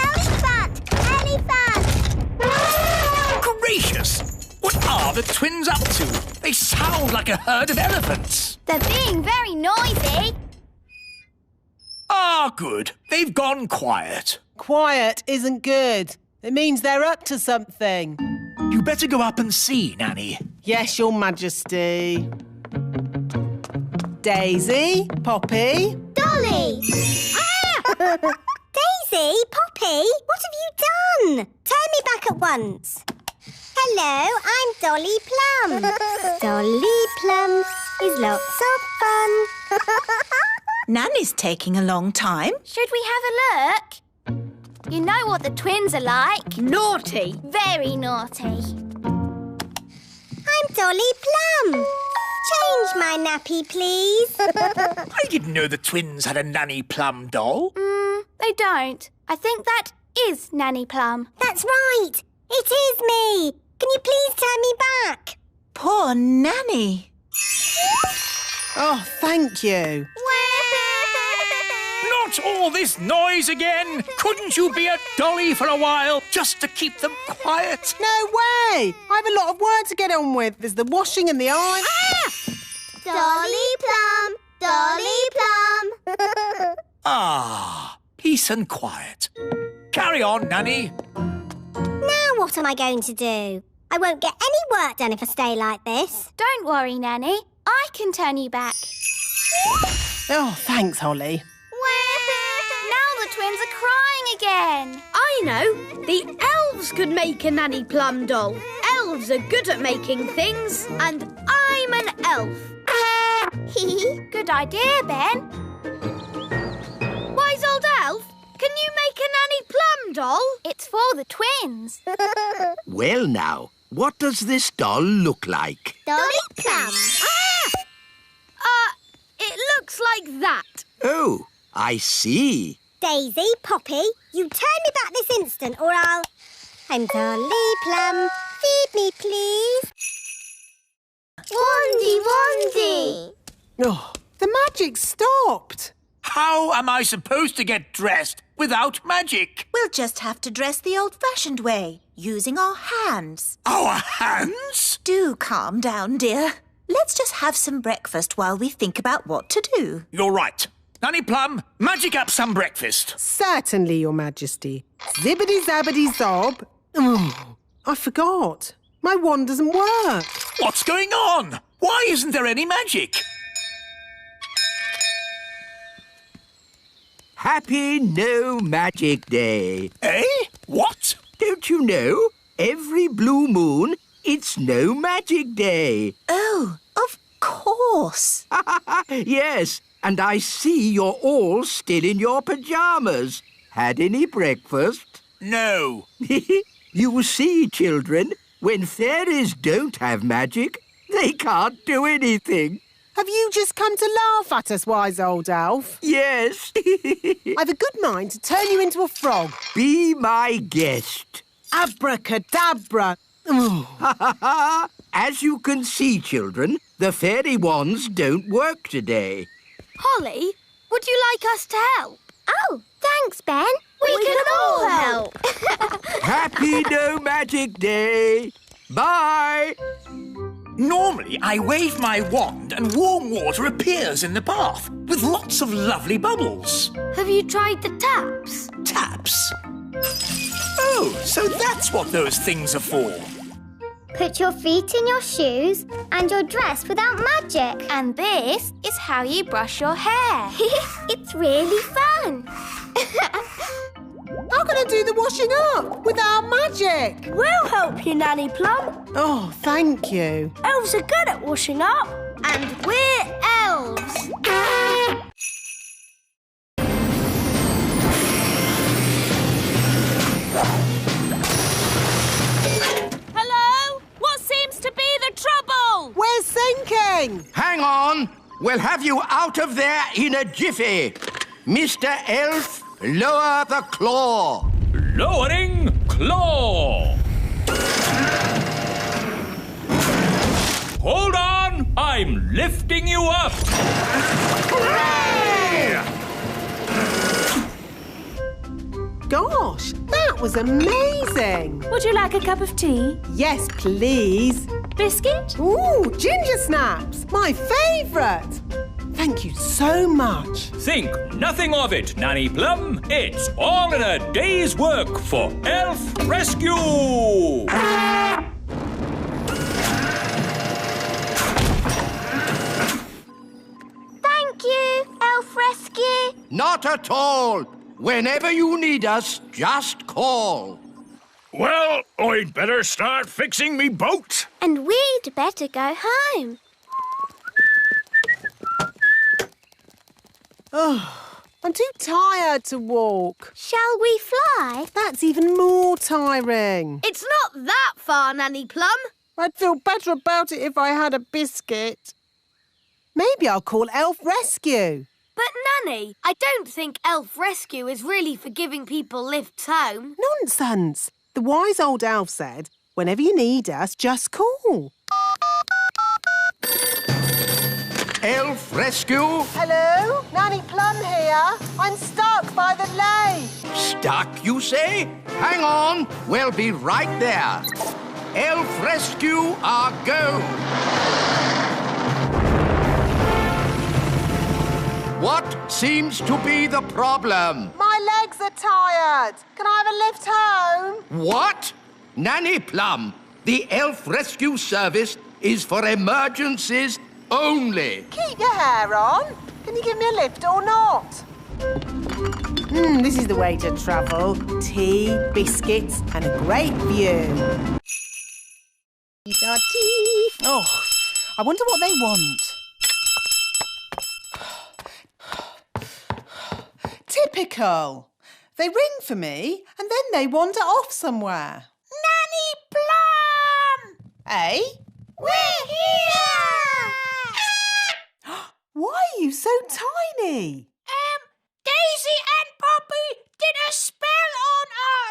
Elephant! Elephant! Gracious! What are the twins up to? They sound like a herd of elephants. They're being very noisy. Ah, good. They've gone quiet. Quiet isn't good. It means they're up to something. You better go up and see, Nanny. Yes, Your Majesty. Daisy, Poppy. Dolly! Daisy, Poppy, what have you done? Turn me back at once. Hello, I'm Dolly Plum. Dolly Plum is lots of fun. Nanny's taking a long time. Should we have a look? You know what the twins are like. Naughty. Very naughty. I'm Dolly Plum. Change my nappy, please. I didn't know the twins had a Nanny Plum doll. They don't. I think that is Nanny Plum. That's right. It is me. Can you please turn me back? Poor Nanny. Oh, thank you. Not all this noise again. Couldn't you be a dolly for a while, just to keep them quiet? No way! I have a lot of work to get on with. There's the washing and the iron. Dolly Plum, Dolly Plum. Ah, peace and quiet. Carry on, Nanny. Now what am I going to do? I won't get any work done if I stay like this. Don't worry, Nanny. I can turn you back. Oh, thanks, Holly. Now the twins are crying again. I know. The elves could make a Nanny Plum doll. Elves are good at making things, and I'm an elf. Good idea, Ben. Wise old elf, can you make a Nanny Plum doll? It's for the twins. Well now, what does this doll look like? Dolly Plum. It looks like that. Oh, I see. Daisy, Poppy, you turn me back this instant or I'll... I'm Dolly Plum. Feed me, please. Wandy, Wandy. Oh, the magic stopped. How am I supposed to get dressed without magic? We'll just have to dress the old-fashioned way, using our hands. Our hands? Do calm down, dear. Let's just have some breakfast while we think about what to do. You're right. Nanny Plum, magic up some breakfast. Certainly, Your Majesty. Zibbity-zabbity-zob. Oh, I forgot. My wand doesn't work. What's going on? Why isn't there any magic? Happy No Magic Day. Eh? What? Don't you know? Every blue moon, it's No Magic Day. Oh, of course. Yes, and I see you're all still in your pyjamas. Had any breakfast? No. You see, children, when fairies don't have magic, they can't do anything. Have you just come to laugh at us, wise old elf? Yes. I've a good mind to turn you into a frog. Be my guest. Abracadabra. Oh. As you can see, children, the fairy wands don't work today. Holly, would you like us to help? Oh, thanks, Ben. We can all help. Happy No Magic Day. Bye. Normally, I wave my wand and warm water appears in the bath with lots of lovely bubbles. Have you tried the taps? Taps? Oh, so that's what those things are for. Put your feet in your shoes and you're dressed without magic. And this is how you brush your hair. It's really fun. How can I do the washing up without magic? We'll help you, Nanny Plum. Oh, thank you. Elves are good at washing up. And we're elves. Hello? What seems to be the trouble? We're sinking. Hang on. We'll have you out of there in a jiffy. Mr. Elf, lower the claw. Lowering claw. Hold on, I'm lifting you up. Hooray! was amazing. Would you like a cup of tea? Yes, please. Biscuit? Ooh, ginger snaps, my favourite. Thank you so much. Think nothing of it, Nanny Plum. It's all in a day's work for Elf Rescue! Thank you, Elf Rescue. Not at all. Whenever you need us, just call. Well, I'd better start fixing me boat. And we'd better go home. Oh, I'm too tired to walk. Shall we fly? That's even more tiring. It's not that far, Nanny Plum. I'd feel better about it if I had a biscuit. Maybe I'll call Elf Rescue. But, Nanny, I don't think Elf Rescue is really for giving people lifts home. Nonsense. The wise old elf said, whenever you need us, just call. Elf Rescue? Hello? Nanny Plum here. I'm stuck by the lake. Stuck, you say? Hang on. We'll be right there. Elf Rescue, our go. What seems to be the problem? My legs are tired. Can I have a lift home? What? Nanny Plum, the Elf Rescue Service is for emergencies only. Keep your hair on. Can you give me a lift or not? This is the way to travel. Tea, biscuits and a great view. Oh, I wonder what they want. Typical. They ring for me and then they wander off somewhere. Nanny Plum! Eh? We're here! Why are you so tiny? Daisy and Poppy did a spell on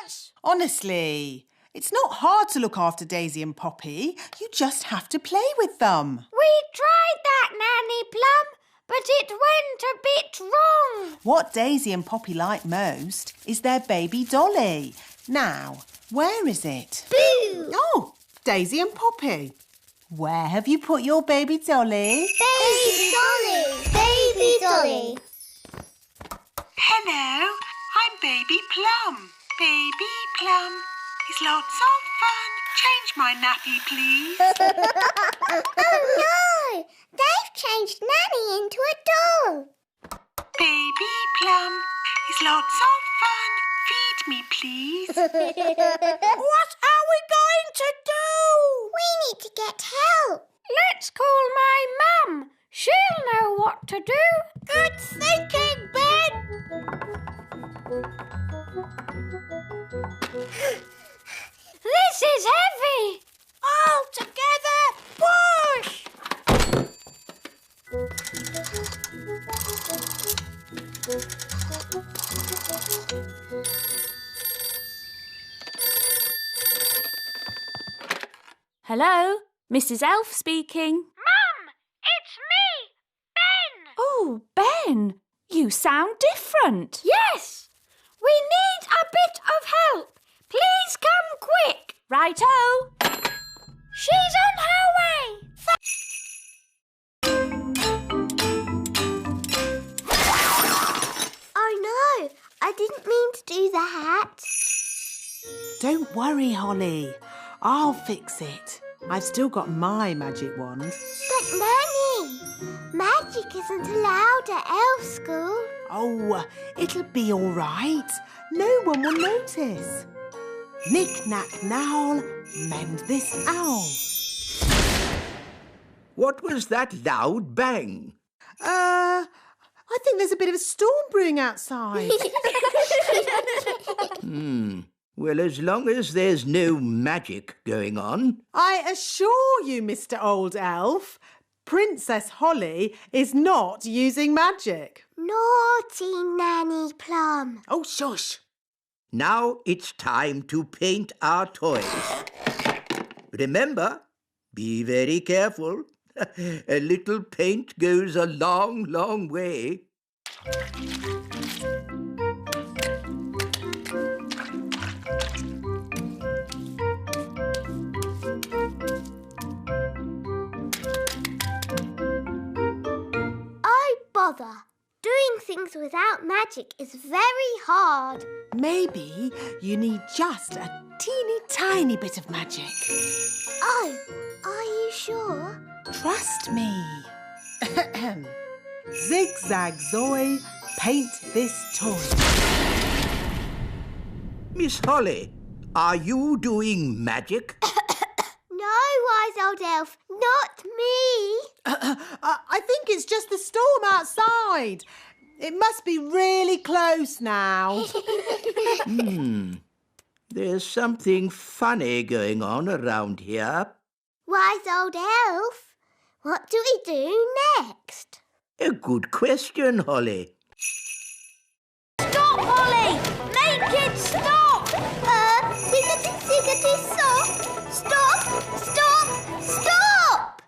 us! Honestly, it's not hard to look after Daisy and Poppy. You just have to play with them. We tried that, Nanny Plum, but it went a bit wrong. What Daisy and Poppy like most is their baby dolly. Now, where is it? Boo! Oh, Daisy and Poppy. Where have you put your baby dolly? Baby Dolly! Baby Dolly! Hello, I'm Baby Plum. Baby Plum is lots of fun. Change my nappy, please. Oh no! They've changed Nanny into a doll. Baby Plum is lots of fun. Feed me, please. What are we going to do? We need to get help. Let's call my mum. She'll know what to do. Good thinking, Ben. This is heavy. All together, push. Hello? Mrs. Elf speaking. Mum, it's me, Ben. Oh, Ben, you sound different. Yes, we need a bit of help. Please come quick. Righto. She's on her way. Oh no, I didn't mean to do that. Don't worry, Holly. I'll fix it. I've still got my magic wand. But Nanny, magic isn't allowed at elf school. Oh, it'll be all right. No one will notice. Knick-knack-knowl, mend this owl. What was that loud bang? I think there's a bit of a storm brewing outside. Well, as long as there's no magic going on. I assure you, Mr. Old Elf, Princess Holly is not using magic. Naughty Nanny Plum. Oh, shush. Now it's time to paint our toys. Remember, be very careful. A little paint goes a long, long way. bother. Doing things without magic is very hard. Maybe you need just a teeny tiny bit of magic. Oh, are you sure? Trust me. Zigzag Zoe, paint this toy. Miss Holly, are you doing magic? No, wise old elf, not me. I think it's just the storm outside. It must be really close now. There's something funny going on around here. Wise old elf, what do we do next? A good question, Holly. Stop, Holly! Make it stop! Ziggity, stop! Stop! Stop! Stop!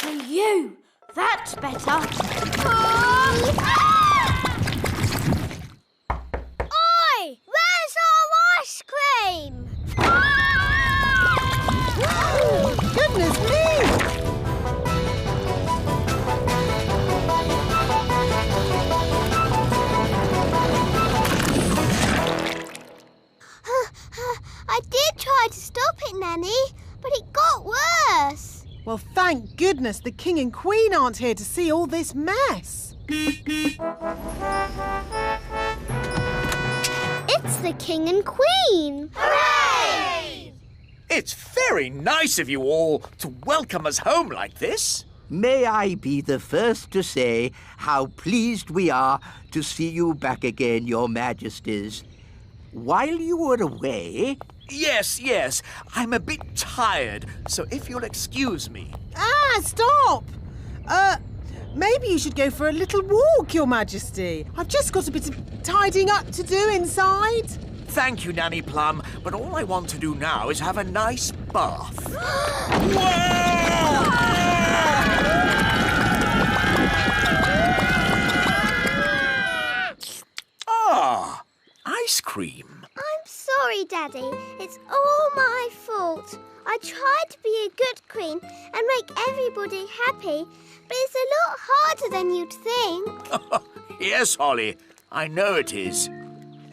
And you! That's better. Oi! Where's our ice cream? Goodness me! I did try to stop it, Nanny, but it got worse. Well, thank goodness the King and Queen aren't here to see all this mess. It's the King and Queen. Hooray! It's very nice of you all to welcome us home like this. May I be the first to say how pleased we are to see you back again, Your Majesties. While you were away... Yes. I'm a bit tired, so if you'll excuse me. Stop! Maybe you should go for a little walk, Your Majesty. I've just got a bit of tidying up to do inside. Thank you, Nanny Plum, but all I want to do now is have a nice bath. Ice cream. I'm sorry, Daddy. It's all my fault. I tried to be a good queen and make everybody happy, but it's a lot harder than you'd think. Yes, Holly, I know it is.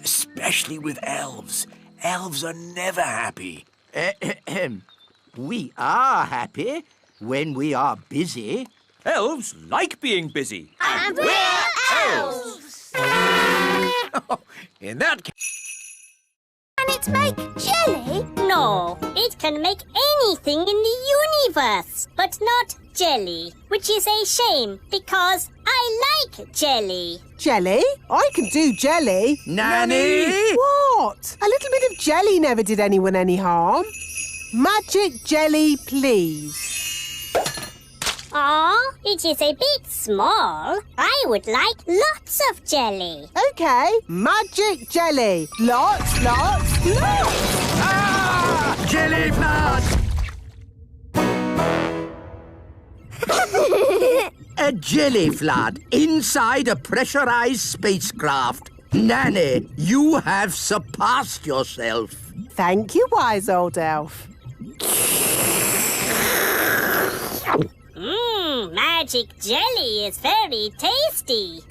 Especially with elves. Elves are never happy. We are happy when we are busy. Elves like being busy. And we're elves! In that case... Can it make jelly? No, it can make anything in the universe, but not jelly, which is a shame because I like jelly. Jelly? I can do jelly. Nanny! What? A little bit of jelly never did anyone any harm. Magic jelly, please. Aw, it is a bit small. I would like lots of jelly. OK, magic jelly. Lots. Jelly flood! A jelly flood inside a pressurized spacecraft. Nanny, you have surpassed yourself. Thank you, wise old elf. Magic jelly is very tasty.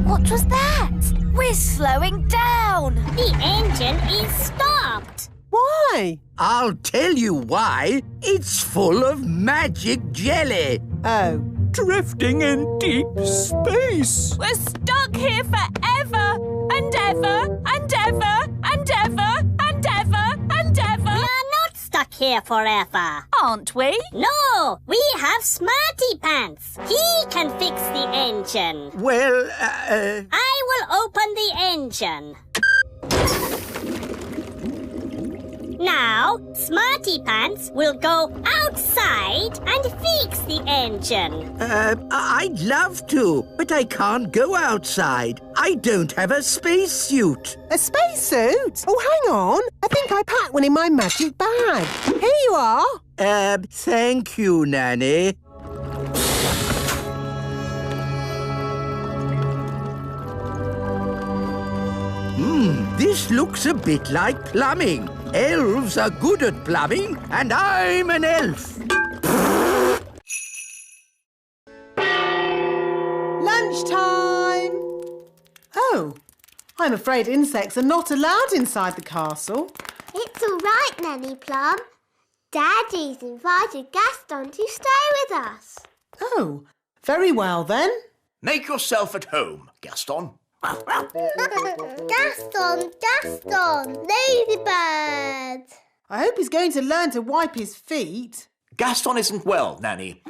What was that? We're slowing down. The engine is stopped. Why? I'll tell you why. It's full of magic jelly. Oh. Drifting in deep space. We're stuck here forever and ever and ever and ever and ever and ever. We are not stuck here forever. Aren't we? No, we have Smarty Pants. He can fix the engine. Well, I will open the engine. Now, Smarty Pants will go outside and fix the engine. I'd love to, but I can't go outside. I don't have a spacesuit. A spacesuit? Oh, hang on. I think I packed one in my magic bag. Here you are. Thank you, Nanny. This looks a bit like plumbing. Elves are good at plumbing, and I'm an elf. Oh, I'm afraid insects are not allowed inside the castle. It's all right, Nanny Plum. Daddy's invited Gaston to stay with us. Oh, very well then. Make yourself at home, Gaston. Gaston, Ladybird. I hope he's going to learn to wipe his feet. Gaston isn't well, Nanny.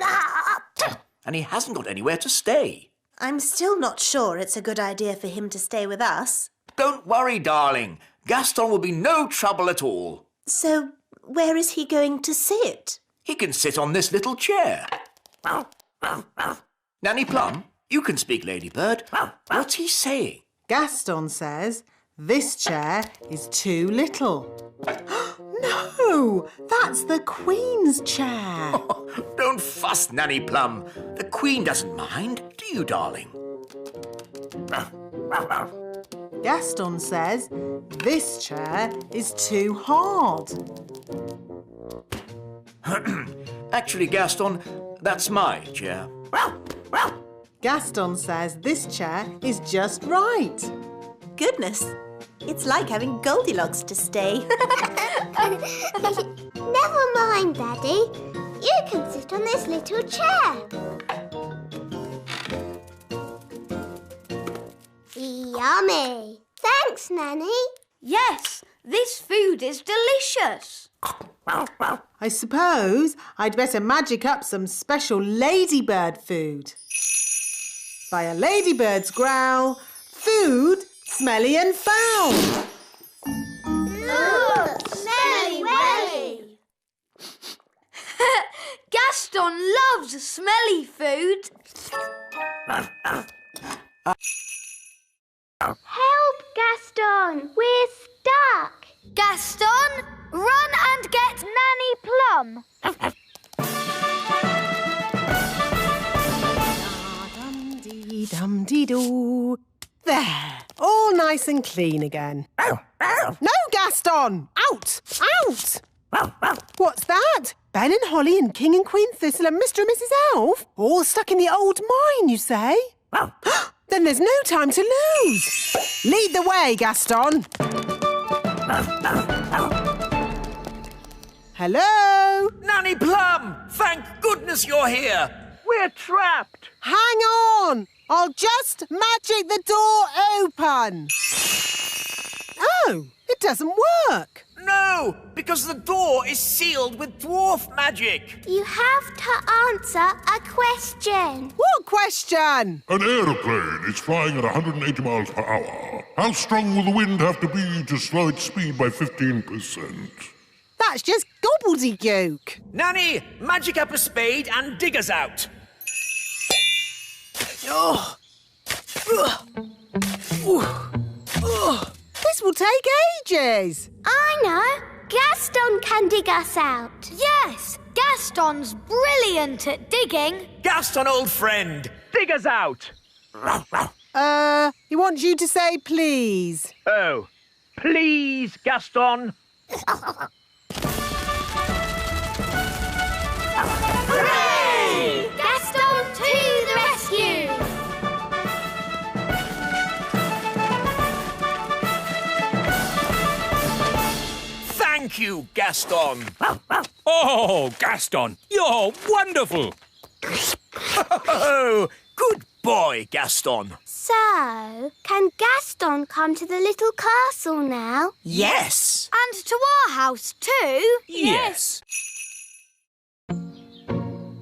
And he hasn't got anywhere to stay. I'm still not sure it's a good idea for him to stay with us. Don't worry, darling. Gaston will be no trouble at all. So, where is he going to sit? He can sit on this little chair. Nanny Plum, you can speak, Ladybird. What's he saying? Gaston says this chair is too little. No, that's the Queen's chair. Don't fuss, Nanny Plum. The Queen doesn't mind, do you, darling? Gaston says this chair is too hard. Actually, Gaston, that's my chair. Gaston says this chair is just right. Goodness, it's like having Goldilocks to stay. Never mind, Daddy. You can sit on this little chair. Yummy. Thanks, Nanny. Yes, this food is delicious. I suppose I'd better magic up some special ladybird food. By a ladybird's growl, food smelly and foul. Look, smelly welly. Gaston loves smelly food. Help, Gaston. We're stuck. Gaston, run and get Nanny Plum. Dum-dee-dum-dee-doo. There, all nice and clean again. No, Gaston! Out! Out! What's that? Ben and Holly and King and Queen Thistle and Mr. and Mrs. Elf? All stuck in the old mine, you say? Then there's no time to lose. Lead the way, Gaston. Hello? Nanny Plum! Thank goodness you're here! We're trapped! Hang on! I'll just magic the door open. Oh, it doesn't work. No, because the door is sealed with dwarf magic. You have to answer a question. What question? An aeroplane is flying at 180 miles per hour. How strong will the wind have to be to slow its speed by 15%? That's just gobbledygook. Nanny, magic up a spade and dig us out. This will take ages. I know. Gaston can dig us out. Yes, Gaston's brilliant at digging. Gaston, old friend, dig us out. He wants you to say please. Oh, please, Gaston. Hooray! Gaston to the rescue! Thank you, Gaston. Oh, Gaston, you're wonderful. Oh, good boy, Gaston. So, can Gaston come to the little castle now? Yes. And to our house too. Yes.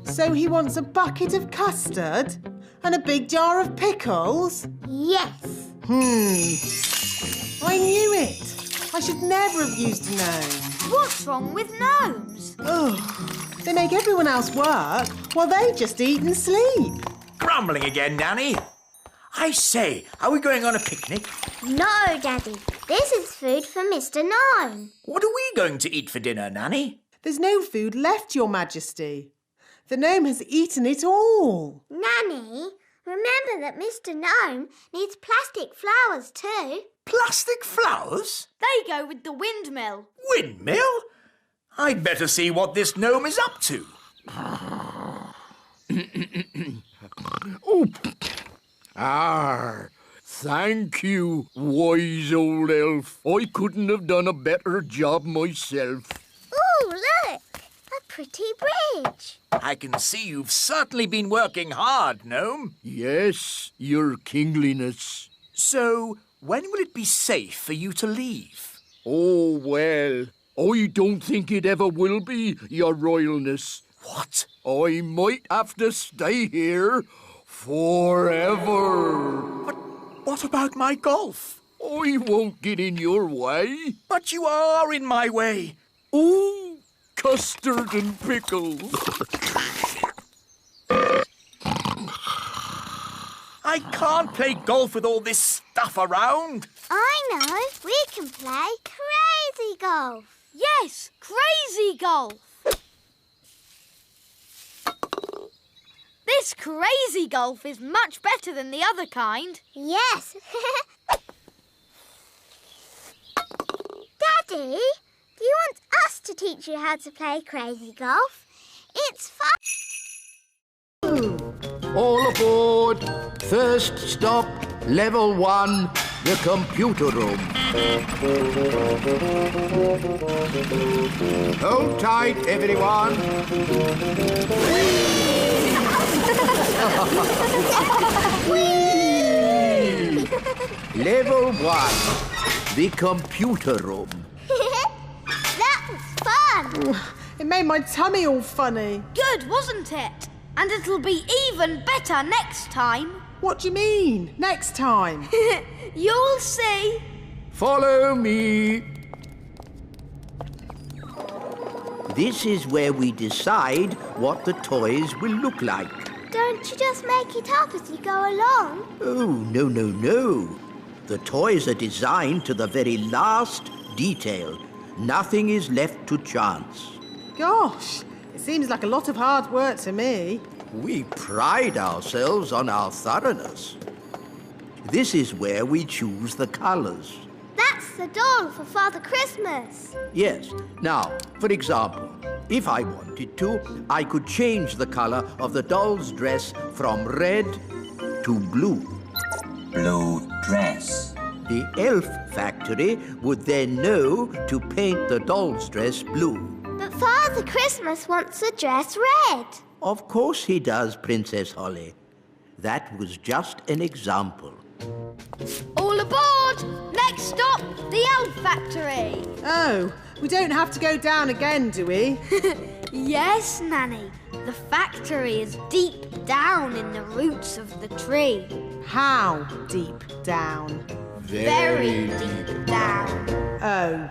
So he wants a bucket of custard and a big jar of pickles? Yes. I knew it. I should never have used a gnome. What's wrong with gnomes? Ugh. They make everyone else work while they just eat and sleep. Grumbling again, Nanny. I say, are we going on a picnic? No, Daddy. This is food for Mr. Gnome. What are we going to eat for dinner, Nanny? There's no food left, Your Majesty. The gnome has eaten it all. Nanny, remember that Mr. Gnome needs plastic flowers too. Plastic flowers? They go with the windmill. Windmill? I'd better see what this gnome is up to. Thank you, wise old elf. I couldn't have done a better job myself. Ooh, look! A pretty bridge. I can see you've certainly been working hard, Gnome. Yes, your kingliness. So, when will it be safe for you to leave? Oh, well, I don't think it ever will be, your royalness. What? I might have to stay here forever. But what about my golf? I won't get in your way. But you are in my way. Ooh, custard and pickles. I can't play golf with all this stuff around. I know. We can play crazy golf. Yes, crazy golf. This crazy golf is much better than the other kind. Yes. Daddy, do you want us to teach you how to play crazy golf? It's fun. All aboard. First stop, level 1, the computer room. Hold tight, everyone. Level 1, the computer room. That was fun. It made my tummy all funny. Good, wasn't it? And it'll be even better next time. What do you mean, next time? You'll see. Follow me. This is where we decide what the toys will look like. Don't you just make it up as you go along? Oh, no, no, no. The toys are designed to the very last detail. Nothing is left to chance. Gosh, it seems like a lot of hard work to me. We pride ourselves on our thoroughness. This is where we choose the colours. That's the doll for Father Christmas. Yes. Now, for example, if I wanted to, I could change the colour of the doll's dress from red to blue. Blue dress. The elf factory would then know to paint the doll's dress blue. But Father Christmas wants the dress red. Of course he does, Princess Holly. That was just an example. All aboard! Next stop, the Elf Factory. Oh, we don't have to go down again, do we? Yes, Nanny. The factory is deep down in the roots of the tree. How deep down? Very deep down. Oh.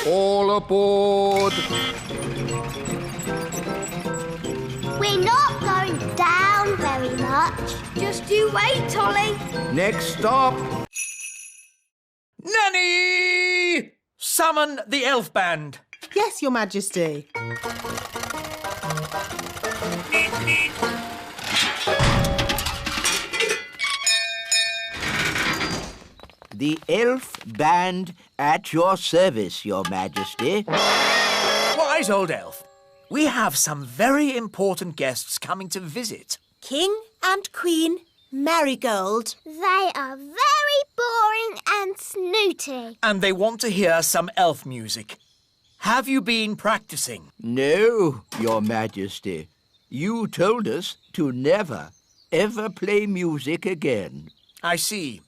All aboard! We're not going down very much. Just you wait, Holly. Next stop. Nanny! Summon the elf band. Yes, Your Majesty. The elf band at your service, Your Majesty. Wise old elf, we have some very important guests coming to visit. King and Queen Marigold. They are very boring and snooty. And they want to hear some elf music. Have you been practicing? No, Your Majesty. You told us to never, ever play music again. I see.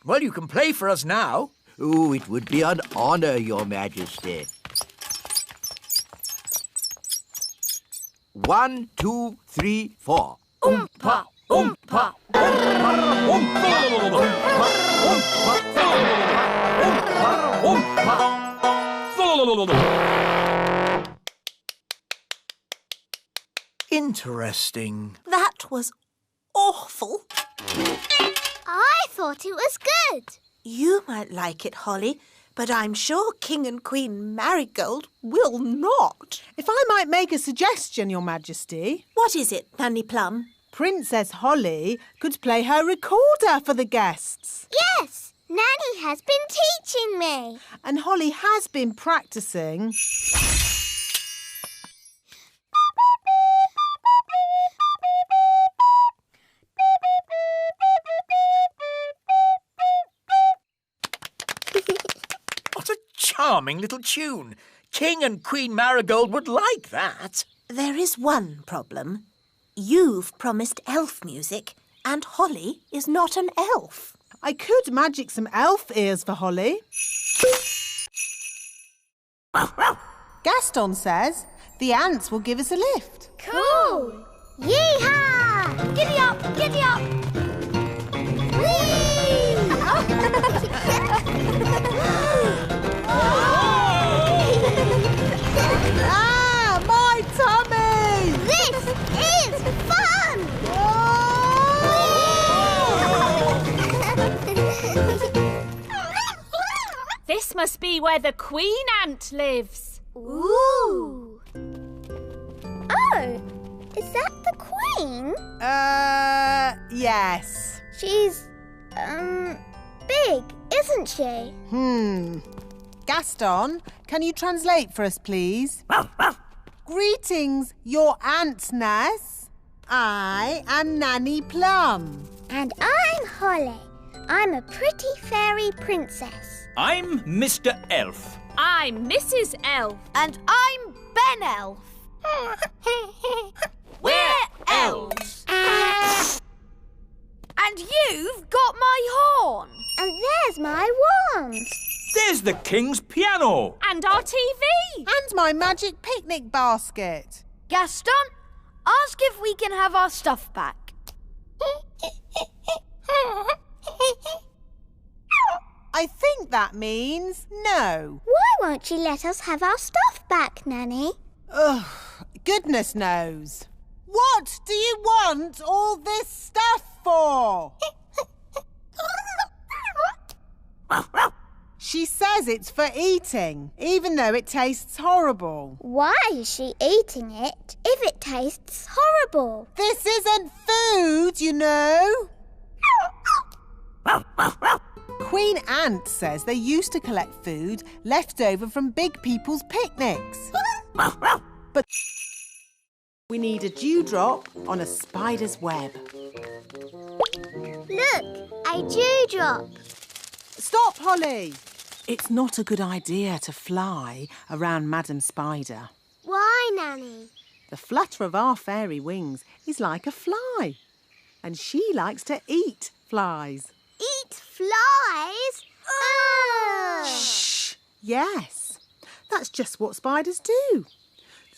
Well, you can play for us now. Oh, it would be an honour, Your Majesty. 1, 2, 3, 4. Oompa, oompa, Interesting. That was awful. I thought it was good. You might like it, Holly, but I'm sure King and Queen Marigold will not. If I might make a suggestion, Your Majesty. What is it, Nanny Plum? Princess Holly could play her recorder for the guests. Yes, Nanny has been teaching me. And Holly has been practising. charming little tune. King and Queen Marigold would like that. There is one problem. You've promised elf music, and Holly is not an elf. I could magic some elf ears for Holly. Gaston says the ants will give us a lift. Cool! Yee-haw! Giddy up, giddy up! Ah, my tummy! This is fun! This must be where the queen ant lives. Ooh! Oh, is that the queen? Yes. She's, big, isn't she? Gaston, can you translate for us, please? Greetings, your antness. I am Nanny Plum. And I'm Holly. I'm a pretty fairy princess. I'm Mr. Elf. I'm Mrs. Elf. And I'm Ben Elf. We're elves. And you've got my horn. And there's my wand. There's the king's piano. And our TV. And my magic picnic basket. Gaston, ask if we can have our stuff back. I think that means no. Why won't you let us have our stuff back, Nanny? Ugh, goodness knows. What do you want all this stuff for? She says it's for eating, even though it tastes horrible. Why is she eating it if it tastes horrible? This isn't food, you know. Queen Ant says they used to collect food left over from big people's picnics. But we need a dewdrop on a spider's web. Look, a dewdrop. Stop, Holly. It's not a good idea to fly around Madam Spider. Why, Nanny? The flutter of our fairy wings is like a fly. And she likes to eat flies. Eat flies? Shh! Yes, that's just what spiders do.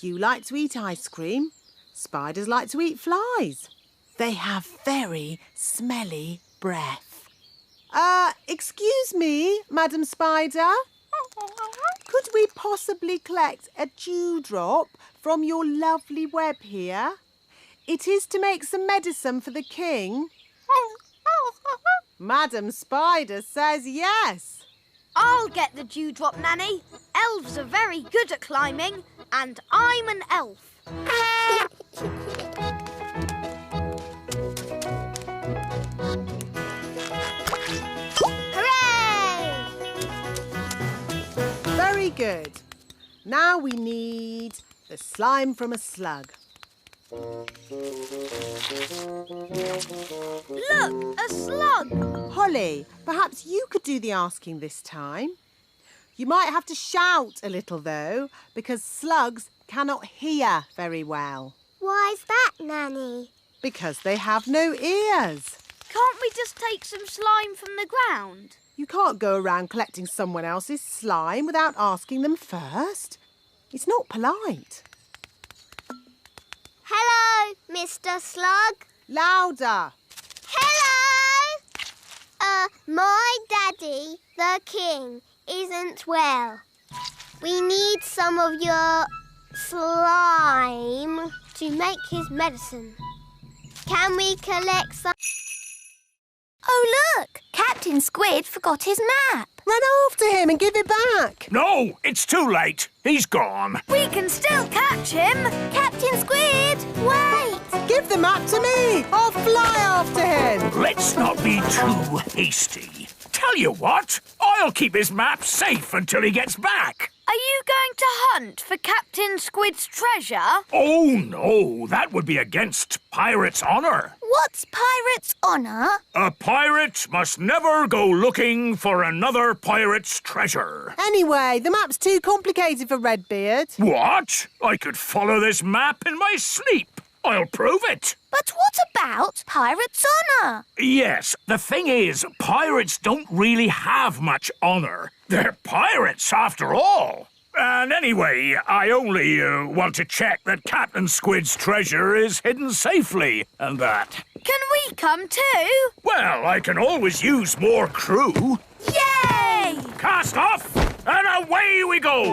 You like to eat ice cream. Spiders like to eat flies. They have very smelly breath. Excuse me, Madam Spider. Could we possibly collect a dewdrop from your lovely web here? It is to make some medicine for the king. Madam Spider says yes. I'll get the dewdrop, Nanny. Elves are very good at climbing, and I'm an elf. Hooray! Very good. Now we need the slime from a slug. Look, a slug! Holly, perhaps you could do the asking this time. You might have to shout a little, though, because slugs cannot hear very well. Why's that, Nanny? Because they have no ears. Can't we just take some slime from the ground? You can't go around collecting someone else's slime without asking them first. It's not polite. Hello, Mr. Slug. Louder. Hello! My daddy, the king, isn't well. We need some of your slime to make his medicine. Can we collect some? Oh, look! Captain Squid forgot his map. Run after him and give it back. No, it's too late. He's gone. We can still catch him! Captain Squid, wait! Give the map to me. I'll fly after him. Let's not be too hasty. Tell you what, I'll keep his map safe until he gets back. Are you going to hunt for Captain Squid's treasure? Oh, no, that would be against pirates' honour. What's pirate's honour? A pirate must never go looking for another pirate's treasure. Anyway, the map's too complicated for Redbeard. What? I could follow this map in my sleep. I'll prove it. But what about pirate's honour? Yes, the thing is, pirates don't really have much honour. They're pirates, after all. And anyway, I only want to check that Captain Squid's treasure is hidden safely, and that. Can we come too? Well, I can always use more crew. Yay! Cast off, and away we go!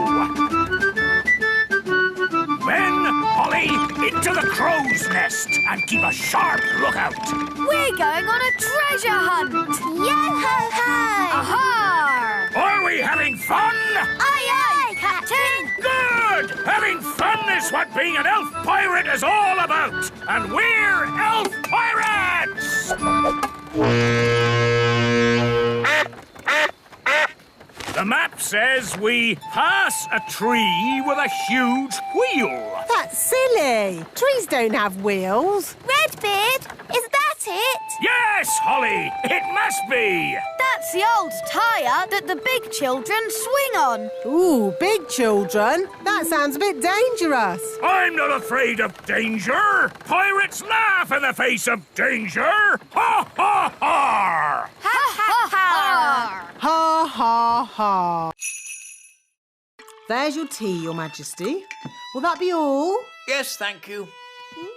Ben, Holly, into the crow's nest, and keep a sharp lookout. We're going on a treasure hunt. Yo-ho-ho! Aha! Are we having fun? Aye, aye, Captain! Good! Having fun is what being an elf pirate is all about! And we're elf pirates! The map says we pass a tree with a huge wheel. That's silly. Trees don't have wheels. Redbeard, is that it? Yes, Holly, it must be. That's the old tyre that the big children swing on. Ooh, big children? That sounds a bit dangerous. I'm not afraid of danger. Pirates laugh in the face of danger. Ha, ha, ha! Ha, ha, ha! Ha, ha, ha. There's your tea, Your Majesty. Will that be all? Yes, thank you. Nanny!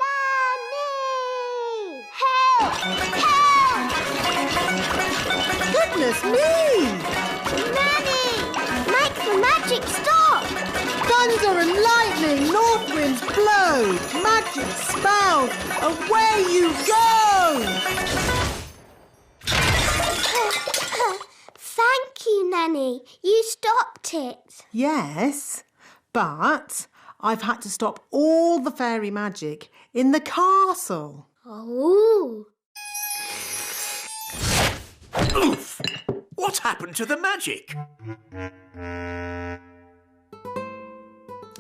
Help! Help! Goodness me! Nanny! Make the magic stop! Thunder and lightning, north winds blow, magic spells, away you go! Thank you, Nanny. You stopped it. Yes, but I've had to stop all the fairy magic in the castle. Oh. Oof! What happened to the magic?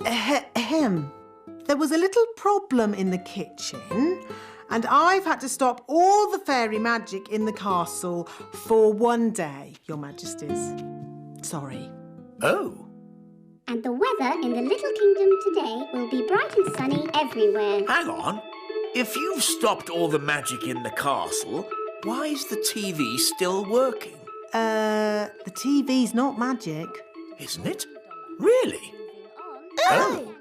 Ahem. There was a little problem in the kitchen, and I've had to stop all the fairy magic in the castle for one day, Your Majesties. Sorry. Oh. And the weather in the Little Kingdom today will be bright and sunny everywhere. Hang on. If you've stopped all the magic in the castle, why is the TV still working? The TV's not magic. Isn't it? Really? Oh.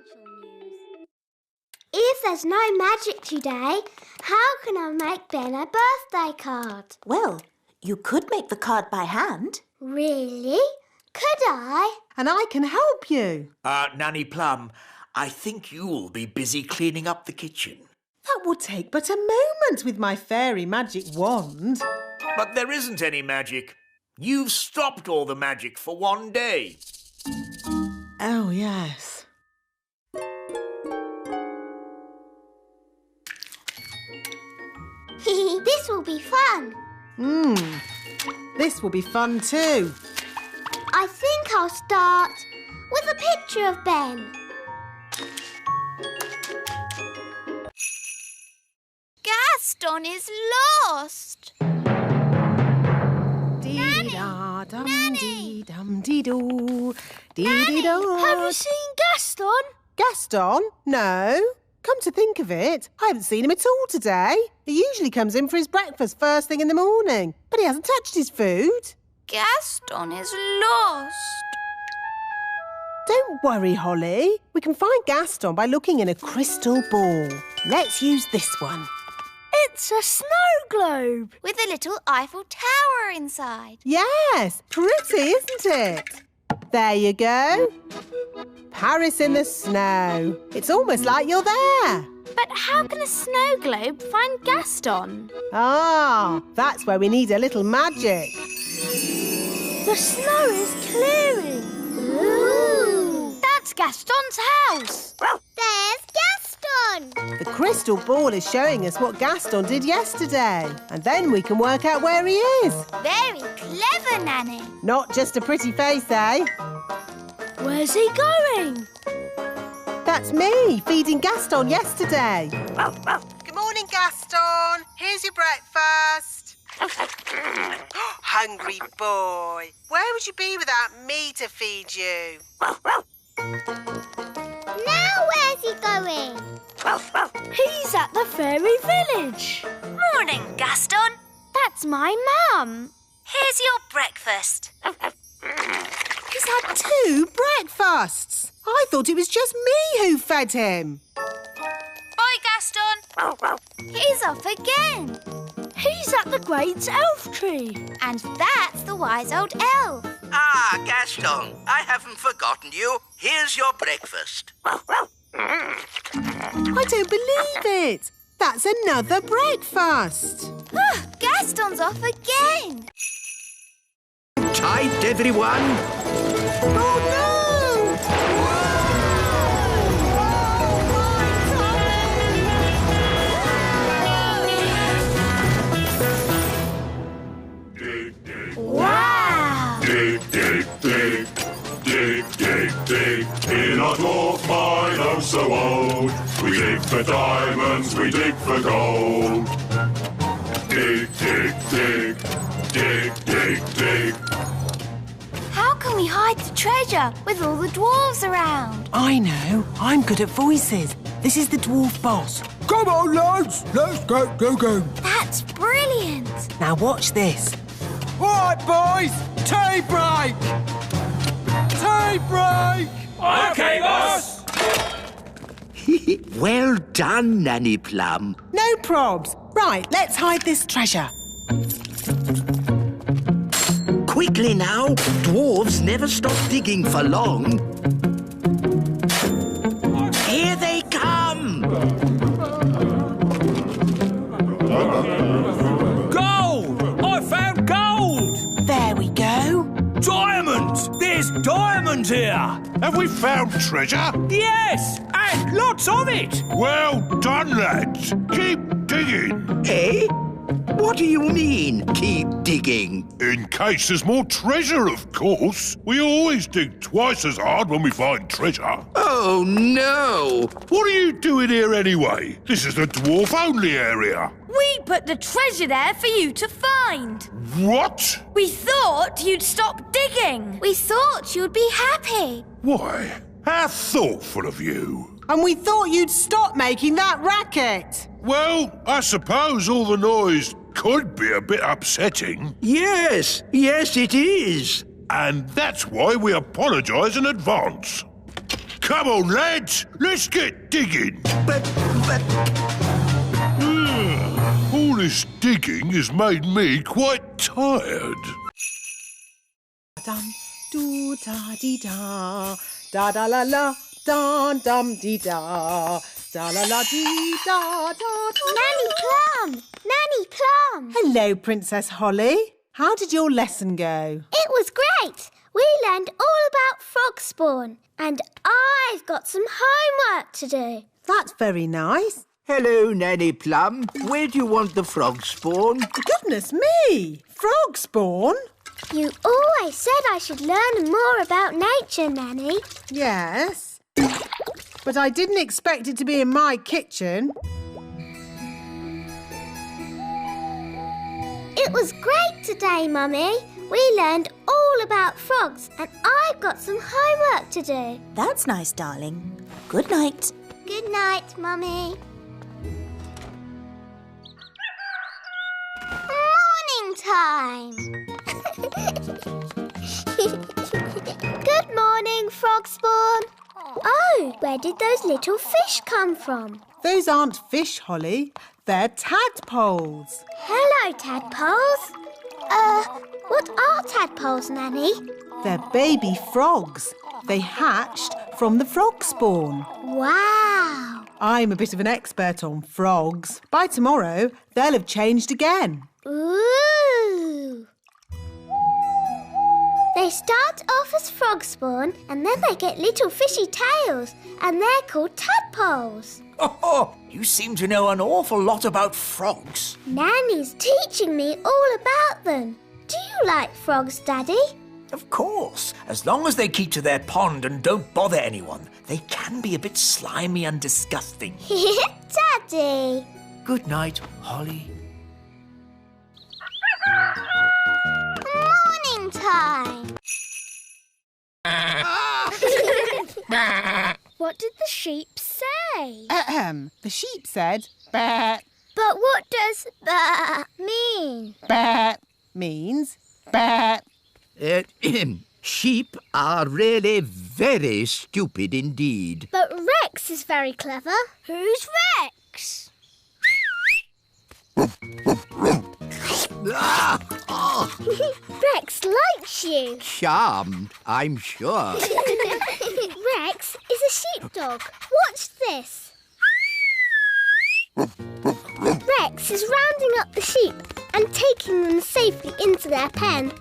If there's no magic today, how can I make Ben a birthday card? Well, you could make the card by hand. Really? Could I? And I can help you. Nanny Plum, I think you'll be busy cleaning up the kitchen. That would take but a moment with my fairy magic wand. But there isn't any magic. You've stopped all the magic for one day. Oh, yes. This will be fun. This will be fun too. I think I'll start with a picture of Ben. Gaston is lost. Dee-da-dum-dee-dum-dee-doo. Nanny, Dee-dee-do. have you seen Gaston? Gaston? No. Come to think of it, I haven't seen him at all today. He usually comes in for his breakfast first thing in the morning, but he hasn't touched his food. Gaston is lost. Don't worry, Holly. We can find Gaston by looking in a crystal ball. Let's use this one. It's a snow globe. With a little Eiffel Tower inside. Yes, pretty, isn't it? There you go. Paris in the snow. It's almost like you're there. But how can a snow globe find Gaston? Ah, that's where we need a little magic. The snow is clearing. Ooh. That's Gaston's house. There's Gaston. The crystal ball is showing us what Gaston did yesterday. And then we can work out where he is. Very clever, Nanny. Not just a pretty face, eh? Where's he going? That's me, feeding Gaston yesterday. Good morning, Gaston. Here's your breakfast. Hungry boy. Where would you be without me to feed you? Now where's he going? He's at the fairy village. Morning, Gaston. That's my mum. Here's your breakfast. He's had 2 breakfasts. I thought it was just me who fed him. Bye, Gaston. He's off again. He's at the great elf tree. And that's the wise old elf. Ah, Gaston, I haven't forgotten you. Here's your breakfast. I don't believe it. That's another breakfast. Gaston's off again. Tight, everyone. Oh, no! Wow! Dig, dig, dig. Dig, dig, dig. In our dwarf mine, oh so old. We dig for diamonds, we dig for gold. Dig, dig, dig. Dig, dig, dig. How can we hide the treasure with all the dwarves around? I know. I'm good at voices. This is the dwarf boss. Come on, lads. Let's go. That's brilliant. Now watch this. All right, boys. Tea break. Tea break. OK, boss! Well done, Nanny Plum. No probs. Right, let's hide this treasure. Quickly now. Dwarves never stop digging for long. Here they come! Gold! I found gold! There we go. Diamonds! There's diamonds here! Have we found treasure? Yes! And lots of it! Well done, lads. Keep digging. Eh? What do you mean, keep digging? In case there's more treasure, of course. We always dig twice as hard when we find treasure. Oh, no! What are you doing here anyway? This is the dwarf-only area. We put the treasure there for you to find. What? We thought you'd stop digging. We thought you'd be happy. Why? How thoughtful of you. And we thought you'd stop making that racket. Well, I suppose all the noise could be a bit upsetting. Yes, it is. And that's why we apologise in advance. Come on, lads, let's get digging. But... All this digging has made me quite tired. Dum doo da dee da da da la la da dum dee da da la la dee da da. Nanny Plum! Nanny Plum! Hello, Princess Holly. How did your lesson go? It was great. We learned all about frog spawn. And I've got some homework to do. That's very nice. Hello, Nanny Plum. Where do you want the frog spawn? Goodness me! Frog spawn? You always said I should learn more about nature, Nanny. Yes. But I didn't expect it to be in my kitchen. It was great today, Mummy. We learned all about frogs and I've got some homework to do. That's nice, darling. Good night. Good night, Mummy. Morning time. Good morning, frog spawn. Oh, where did those little fish come from? Those aren't fish, Holly. They're tadpoles. Hello, tadpoles. What are tadpoles, Nanny? They're baby frogs. They hatched from the frog spawn. Wow. I'm a bit of an expert on frogs. By tomorrow, they'll have changed again. Ooh. They start off as frog spawn and then they get little fishy tails and they're called tadpoles. Oh, you seem to know an awful lot about frogs. Nanny's teaching me all about them. Do you like frogs, Daddy? Of course. As long as they keep to their pond and don't bother anyone, they can be a bit slimy and disgusting. Daddy. good night, Holly. Morning time. What did the sheep say? The sheep said, "Bah." But what does mean? Bah means bah. Sheep are really very stupid indeed. But Rex is very clever. Who's Rex? Rex likes you. Charmed, I'm sure. Rex is a sheepdog. Watch this. Rex is rounding up the sheep and taking them safely into their pen.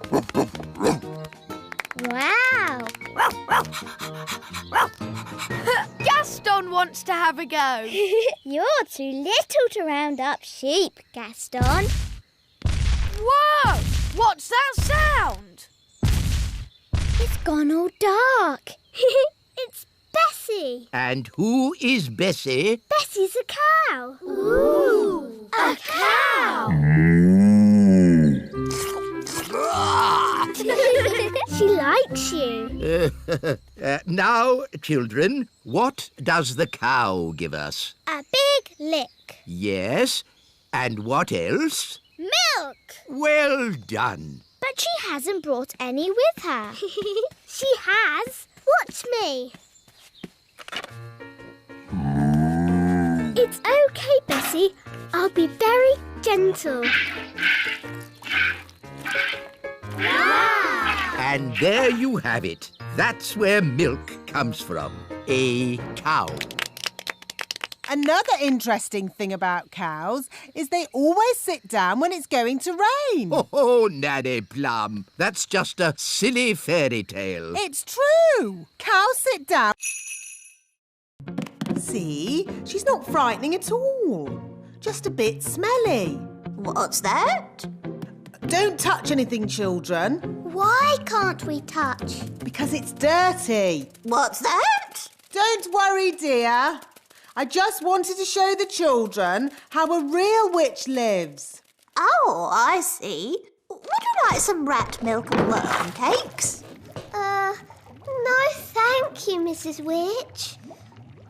Wow! Gaston wants to have a go. You're too little to round up sheep, Gaston. Whoa! What's that sound? It's gone all dark. It's Bessie. And who is Bessie? Bessie's a cow. Ooh! A cow! She likes you. Now, children, what does the cow give us? A big lick. Yes, and what else? Milk. Well done. But she hasn't brought any with her. She has. Watch me. It's okay, Bessie. I'll be very gentle. Wow! And there you have it. That's where milk comes from. A cow. Another interesting thing about cows is they always sit down when it's going to rain. Oh, Nanny Plum, that's just a silly fairy tale. It's true. Cows sit down. See, she's not frightening at all. Just a bit smelly. What's that? Don't touch anything, children. Why can't we touch? Because it's dirty. What's that? Don't worry, dear. I just wanted to show the children how a real witch lives. Oh, I see. Would you like some rat milk and worm cakes? No thank you, Mrs. Witch.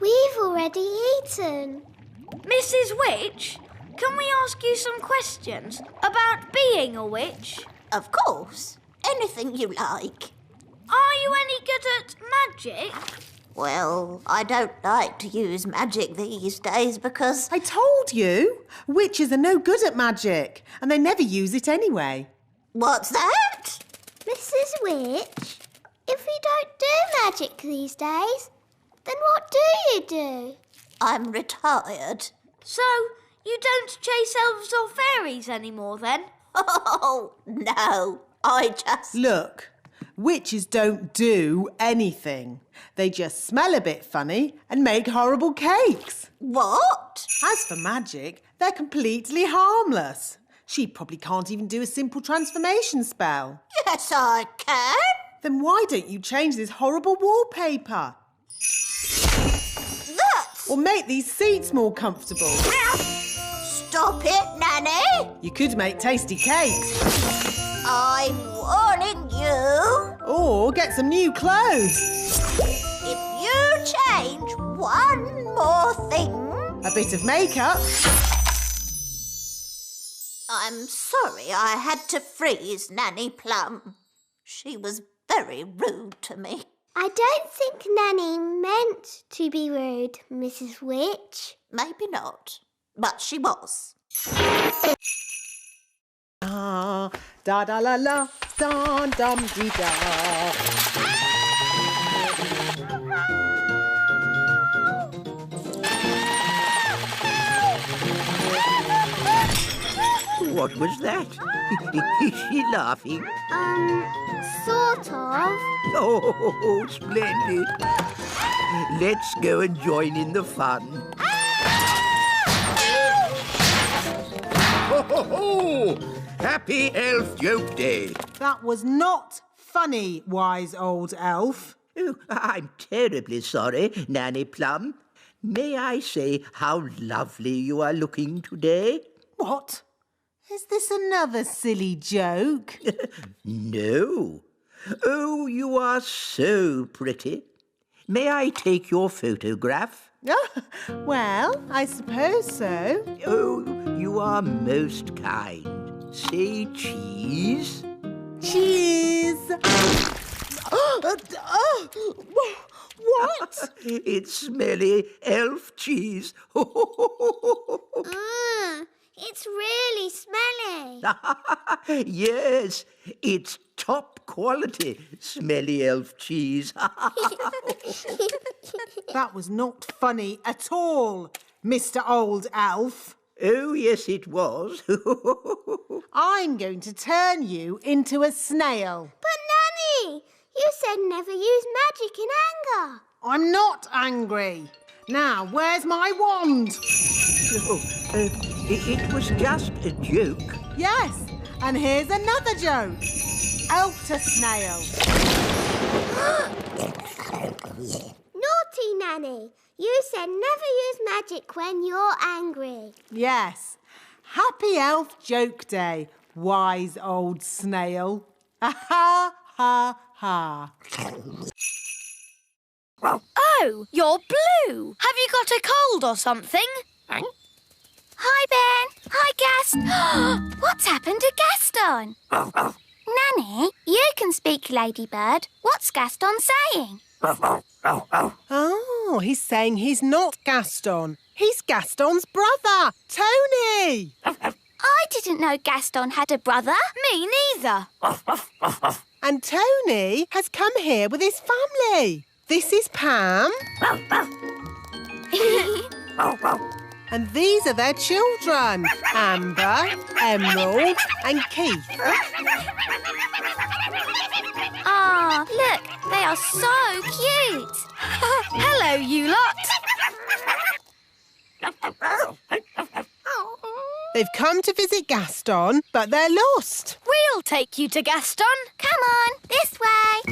We've already eaten. Mrs. Witch, can we ask you some questions about being a witch? Of course. Anything you like. Are you any good at magic? Well, I don't like to use magic these days because... I told you. Witches are no good at magic, and they never use it anyway. What's that? Mrs. Witch, if we don't do magic these days, then what do you do? I'm retired. So, you don't chase elves or fairies anymore then? Oh, no. I just... Look, witches don't do anything. They just smell a bit funny and make horrible cakes. What? As for magic, they're completely harmless. She probably can't even do a simple transformation spell. Yes, I can. Then why don't you change this horrible wallpaper? That's... Or make these seats more comfortable. Stop it, Nanny. You could make tasty cakes. I'm warning you. Or get some new clothes. If you change one more thing... A bit of makeup. I'm sorry I had to freeze Nanny Plum. She was very rude to me. I don't think Nanny meant to be rude, Mrs. Witch. Maybe not, but she was. Ah, da da la la, dum dum dee da. What was that? Is she laughing? Sort of. Oh, splendid. Let's go and join in the fun. Ho, ho, ho! Happy Elf Joke Day. That was not funny, wise old elf. Oh, I'm terribly sorry, Nanny Plum. May I say how lovely you are looking today? What? Is this another silly joke? No. Oh, you are so pretty. May I take your photograph? Well, I suppose so. Oh, you are most kind. Say cheese. Cheese! What? It's smelly elf cheese. It's really smelly. Yes, it's top quality smelly elf cheese. That was not funny at all, Mr. Old Elf. Oh, yes, it was. I'm going to turn you into a snail. But, Nanny, you said never use magic in anger. I'm not angry. Now, where's my wand? It was just a joke. Yes, and here's another joke. Elf to snail. Naughty, Nanny. You said never use magic when you're angry. Yes. Happy Elf Joke Day, wise old snail. Ha ha ha. Oh, you're blue. Have you got a cold or something? Hi, Ben. Hi, Gaston. What's happened to Gaston? Nanny, you can speak, Ladybird. What's Gaston saying? Oh, he's saying he's not Gaston. He's Gaston's brother, Tony. I didn't know Gaston had a brother. Me neither. And Tony has come here with his family. This is Pam. And these are their children, Amber, Emerald and Keith. Ah, look, they are so cute. Hello, you lot. They've come to visit Gaston, but they're lost. We'll take you to Gaston. Come on, this way.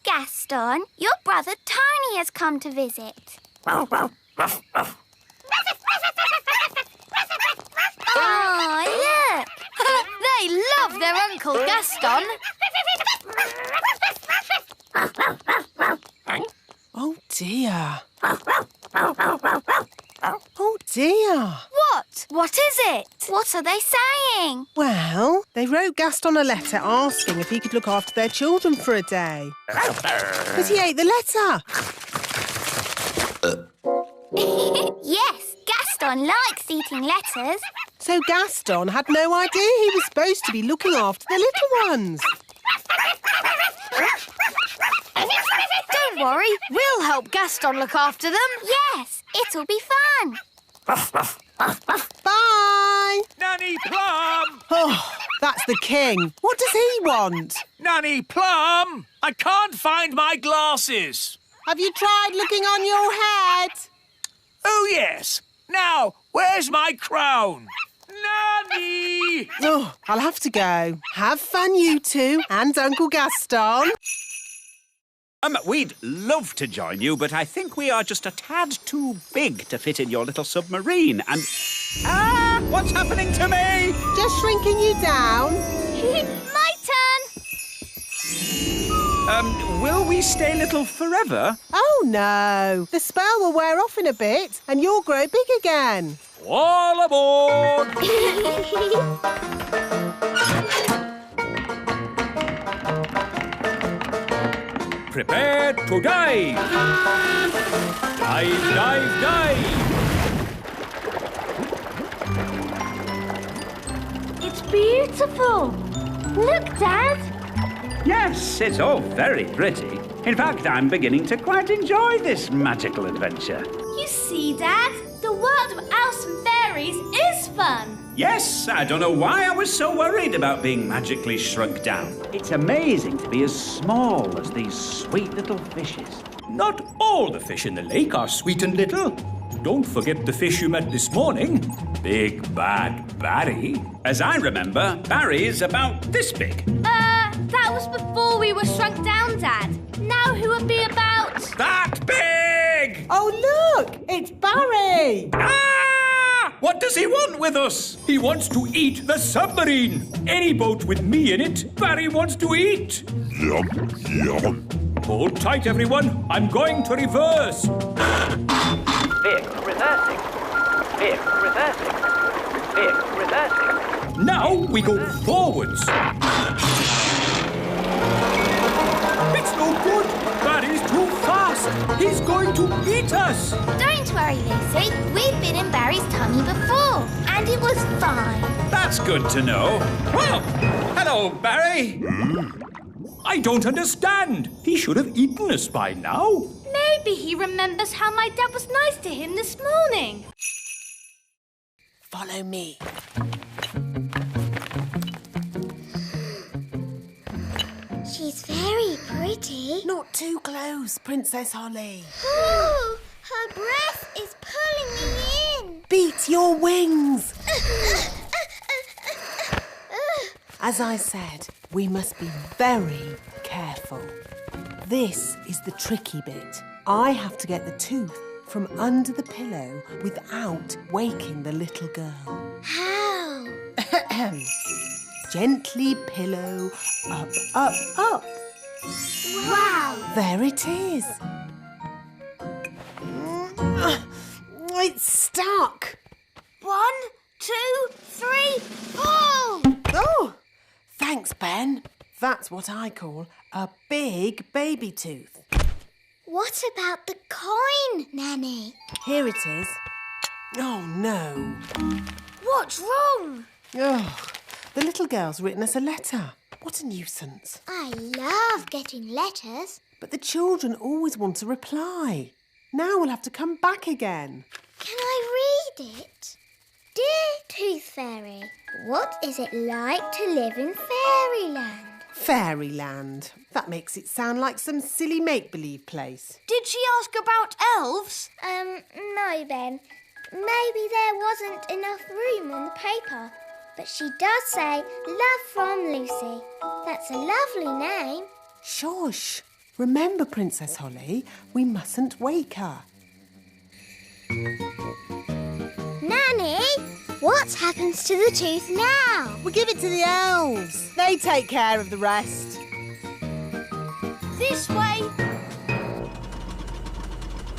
Gaston, your brother Tony has come to visit. Oh, look! They love their Uncle Gaston. Oh, dear. Oh, dear. What? What is it? What are they saying? Well, they wrote Gaston a letter asking if he could look after their children for a day. But he ate the letter. Yes, Gaston likes eating letters. So Gaston had no idea he was supposed to be looking after the little ones. Don't worry, we'll help Gaston look after them. Yes, it'll be fun. Bye! Nanny Plum! Oh, that's the king. What does he want? Nanny Plum! I can't find my glasses. Have you tried looking on your head? Oh, yes. Now, where's my crown? Nanny! Oh, I'll have to go. Have fun, you two, and Uncle Gaston. We'd love to join you, but I think we are just a tad too big to fit in your little submarine, and... Ah! What's happening to me? Just shrinking you down. My turn. Will we stay little forever? Oh, no. The spell will wear off in a bit, and you'll grow big again. All aboard! Prepare to dive! Dive, dive, dive! It's beautiful. Look, Dad. Yes, it's all very pretty. In fact, I'm beginning to quite enjoy this magical adventure. You see, Dad, the world of elves and fairies is fun. Yes, I don't know why I was so worried about being magically shrunk down. It's amazing to be as small as these sweet little fishes. Not all the fish in the lake are sweet and little. Don't forget the fish you met this morning. Big Bad Barry. As I remember, Barry's about this big. That was before we we were shrunk down, Dad. Now who would be about... That big! Oh, look! It's Barry! Ah! What does he want with us? He wants to eat the submarine. Any boat with me in it, Barry wants to eat. Yum, yum. Hold tight, everyone. I'm going to reverse. Vehicle reversing. Vehicle reversing. Vehicle reversing. Now we go forwards. It's no good. Barry's too fast. He's going to eat us. Don't worry, Lucy. We've been in Barry's tummy before, and it was fine. That's good to know. Well, hello, Barry. I don't understand. He should have eaten us by now. Maybe he remembers how my dad was nice to him this morning. Follow me. She's very pretty. Not too close, Princess Holly. Oh, her breath is pulling me in. Beat your wings. As I said, we must be very careful. This is the tricky bit. I have to get the tooth from under the pillow without waking the little girl. How? Gently pillow, up, up, up. Wow! There it is. It's stuck. 1, 2, 3, pull! Oh! Thanks, Ben. That's what I call a big baby tooth. What about the coin, Nanny? Here it is. Oh, no. What's wrong? Oh, the little girl's written us a letter. What a nuisance. I love getting letters. But the children always want a reply. Now we'll have to come back again. Can I read it? Dear Tooth Fairy, what is it like to live in fairyland? Fairyland. That makes it sound like some silly make-believe place. Did she ask about elves? No, Ben. Maybe there wasn't enough room on the paper. But she does say, love from Lucy. That's a lovely name. Shush. Remember, Princess Holly, we mustn't wake her. Nanny, what happens to the tooth now? We give it to the elves. They take care of the rest. This way.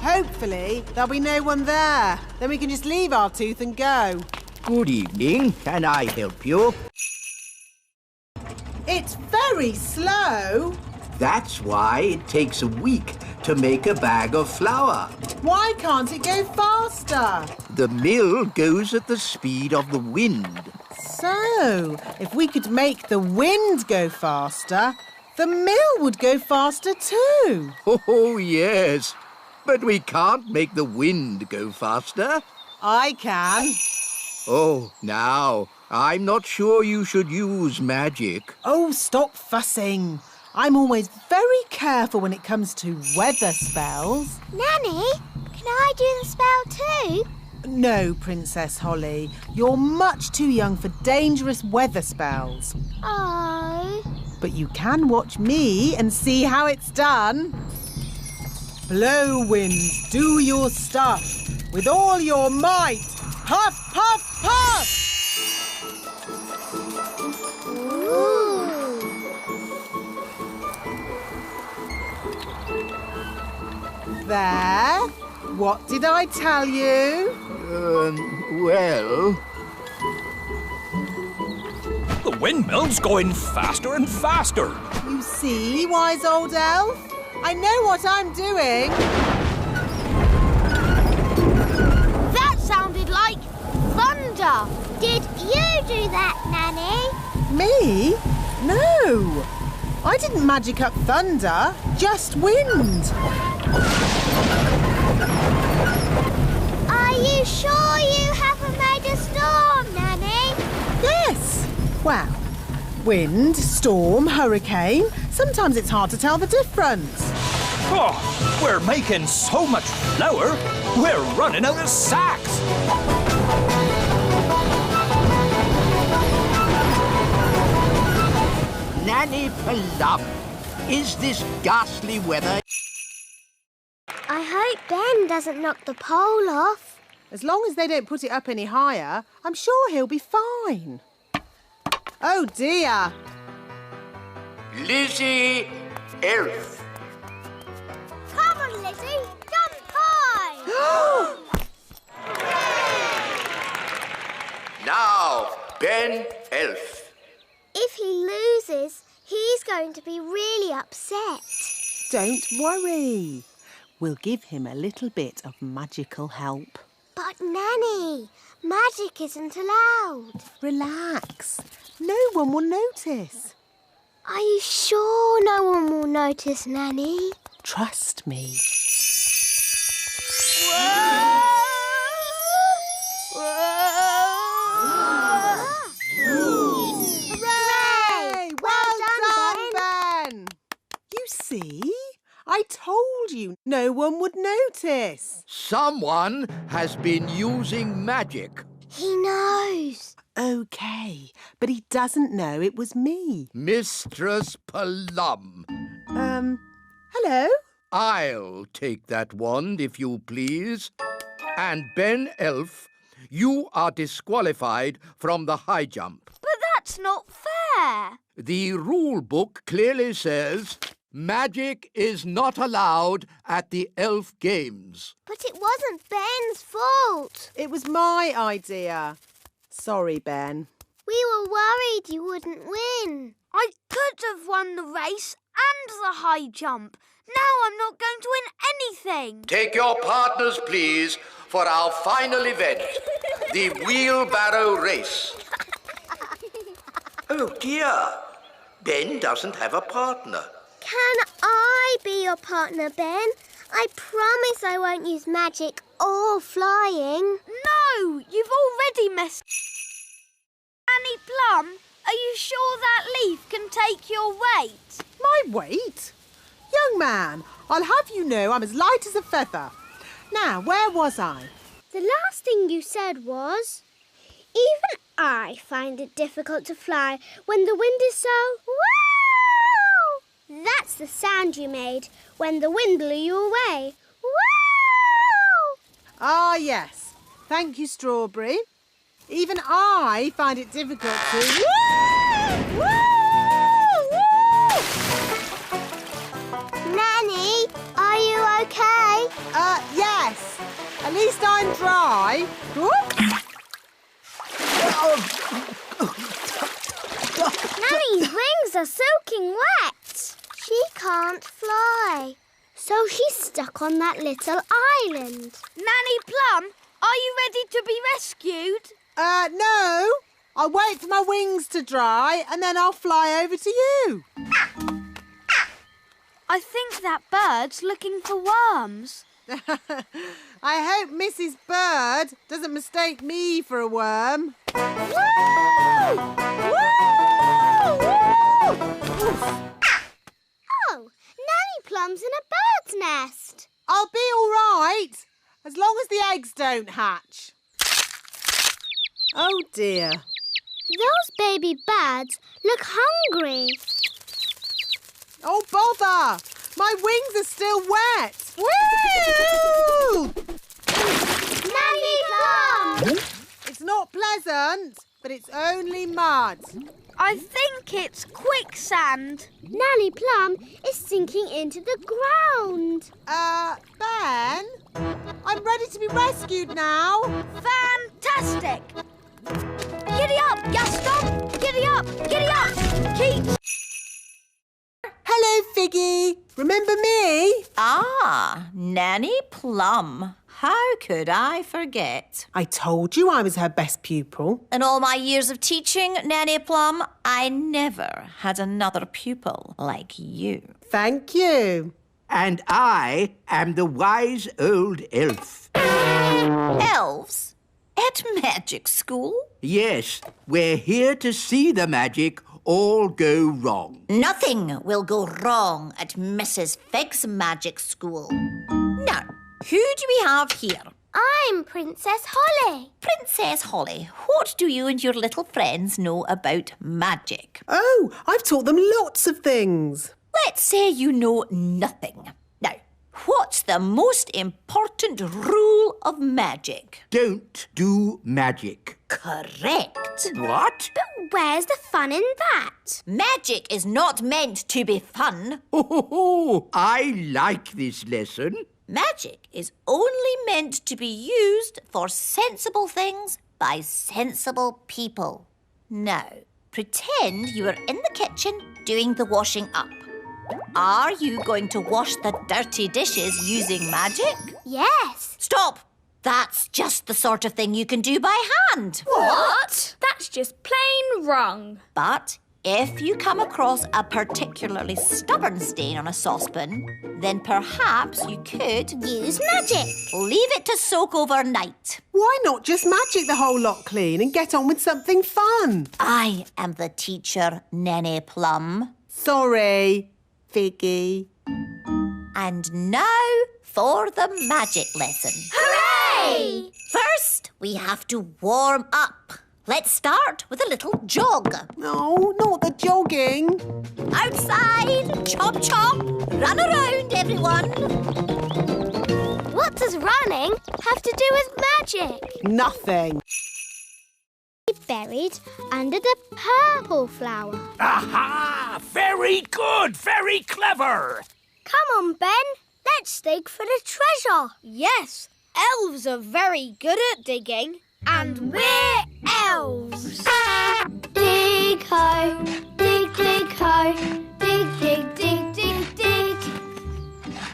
Hopefully, there'll be no one there. Then we can just leave our tooth and go. Good evening. Can I help you? It's very slow. That's why it takes a week to make a bag of flour. Why can't it go faster? The mill goes at the speed of the wind. So, if we could make the wind go faster, the mill would go faster too. Oh, yes. But we can't make the wind go faster. I can. Oh, now, I'm not sure you should use magic. Oh, stop fussing. I'm always very careful when it comes to weather spells. Nanny, can I do the spell too? No, Princess Holly. You're much too young for dangerous weather spells. Oh. But you can watch me and see how it's done. Blow, winds, do your stuff. With all your might. Puff, puff, puff! Ooh. There. What did I tell you? Well... The windmill's going faster and faster. You see, wise old elf? I know what I'm doing. That sounded like thunder. Did you do that, Nanny? Me? No. I didn't magic up thunder, just wind. Are you sure you haven't made a storm, Nanny? Yes. Well, wind, storm, hurricane. Sometimes it's hard to tell the difference. Oh, we're making so much flour, we're running out of sacks. Nanny Plum, is this ghastly weather? I hope Ben doesn't knock the pole off. As long as they don't put it up any higher, I'm sure he'll be fine. Oh, dear. Lizzie, elf. Come on, Lizzie. Jump high. Now, Ben, elf. If he loses, he's going to be really upset. Don't worry. We'll give him a little bit of magical help. But, Nanny, magic isn't allowed. Relax. No one will notice. Are you sure no one will notice, Nanny? Trust me. Hooray! Well done, Ben! You see? I told you no one would notice. Someone has been using magic. He knows. OK, but he doesn't know it was me. Mistress Plum. Hello? I'll take that wand, if you please. And Ben Elf, you are disqualified from the high jump. But that's not fair. The rule book clearly says magic is not allowed at the elf games. But it wasn't Ben's fault. It was my idea. Sorry, Ben. We were worried you wouldn't win. I could have won the race and the high jump. Now I'm not going to win anything. Take your partners, please, for our final event, the wheelbarrow race. Oh, dear. Ben doesn't have a partner. Can I be your partner, Ben? I promise I won't use magic or flying. No, you've already messed. Nanny Plum, are you sure that leaf can take your weight? My weight? Young man, I'll have you know I'm as light as a feather. Now, where was I? The last thing you said was, even I find it difficult to fly when the wind is so... Wow! That's the sound you made when the wind blew you away. Wow! Ah, yes. Thank you, Strawberry. Even I find it difficult to... Woo! Woo! Woo! Nanny, are you okay? Yes. At least I'm dry. Nanny's wings are soaking wet. She can't fly, so she's stuck on that little island. Nanny Plum, are you ready to be rescued? No. I'll wait for my wings to dry and then I'll fly over to you. I think that bird's looking for worms. I hope Mrs. Bird doesn't mistake me for a worm. Woo! Woo! Woo! Oh, Nanny Plum's in a bird's nest. I'll be all right, as long as the eggs don't hatch. Oh, dear. Those baby birds look hungry. Oh, bother! My wings are still wet. Woo! Nanny Plum! It's not pleasant, but it's only mud. I think it's quicksand. Nanny Plum is sinking into the ground. Ben? I'm ready to be rescued now. Fantastic! Giddy up, Gaston! Giddy up! Giddy up! Keep... Hello, Figgy. Remember me? Ah, Nanny Plum. How could I forget? I told you I was her best pupil. In all my years of teaching, Nanny Plum, I never had another pupil like you. Thank you. And I am the wise old elf. Elves? At magic school? Yes, we're here to see the magic all go wrong. Nothing will go wrong at Mrs. Fig's magic school. Now, who do we have here? I'm Princess Holly. Princess Holly, what do you and your little friends know about magic? Oh, I've taught them lots of things. let's say you know nothing. Now, what's the most important rule of magic? Don't do magic. Correct. What? But where's the fun in that? Magic is not meant to be fun. Oh, I like this lesson. Magic is only meant to be used for sensible things by sensible people. Now, pretend you are in the kitchen doing the washing up. Are you going to wash the dirty dishes using magic? Yes. Stop! That's just the sort of thing you can do by hand. What? That's just plain wrong. But if you come across a particularly stubborn stain on a saucepan, then perhaps you could use magic. Leave it to soak overnight. Why not just magic the whole lot clean and get on with something fun? I am the teacher, Nanny Plum. Sorry, Figgy. And now for the magic lesson. Hooray! First, we have to warm up. Let's start with a little jog. No, not the jogging. Outside, chop chop, run around, everyone. What does running have to do with magic? Nothing. Buried under the purple flower. Aha! Very good, very clever. Come on, Ben. Let's dig for the treasure. Yes, elves are very good at digging. And we're elves. Dig ho, dig ho, dig, dig, dig.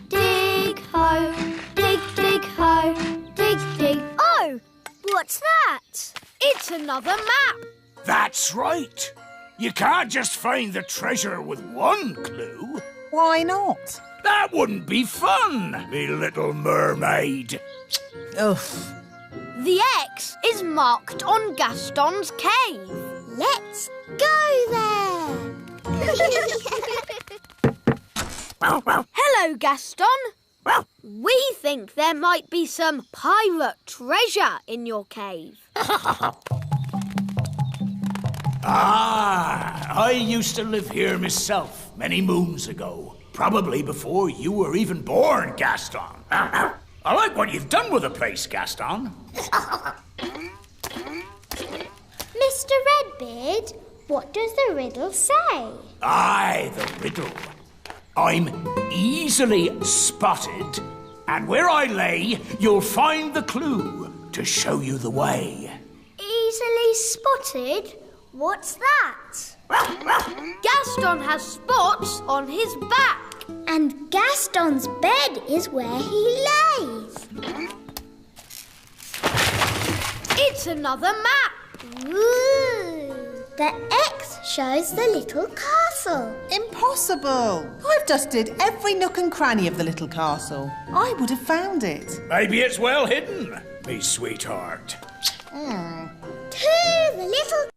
Dig ho, dig ho, dig. Oh, what's that? It's another map. That's right. You can't just find the treasure with one clue. Why not? That wouldn't be fun, me little mermaid. Ugh. The X is marked on Gaston's cave. Let's go there. Hello, Gaston. We think there might be some pirate treasure in your cave. I used to live here myself many moons ago. Probably before you were even born, Gaston. I like what you've done with the place, Gaston. Mr. Redbeard, what does the riddle say? Aye, the riddle. I'm easily spotted, and where I lay, you'll find the clue to show you the way. Easily spotted? What's that? Gaston has spots on his back. And Gaston's bed is where he lays. It's another map. Ooh. The X shows the little castle. Impossible. I've dusted every nook and cranny of the little castle. I would have found it. Maybe it's well hidden, me sweetheart. To the little...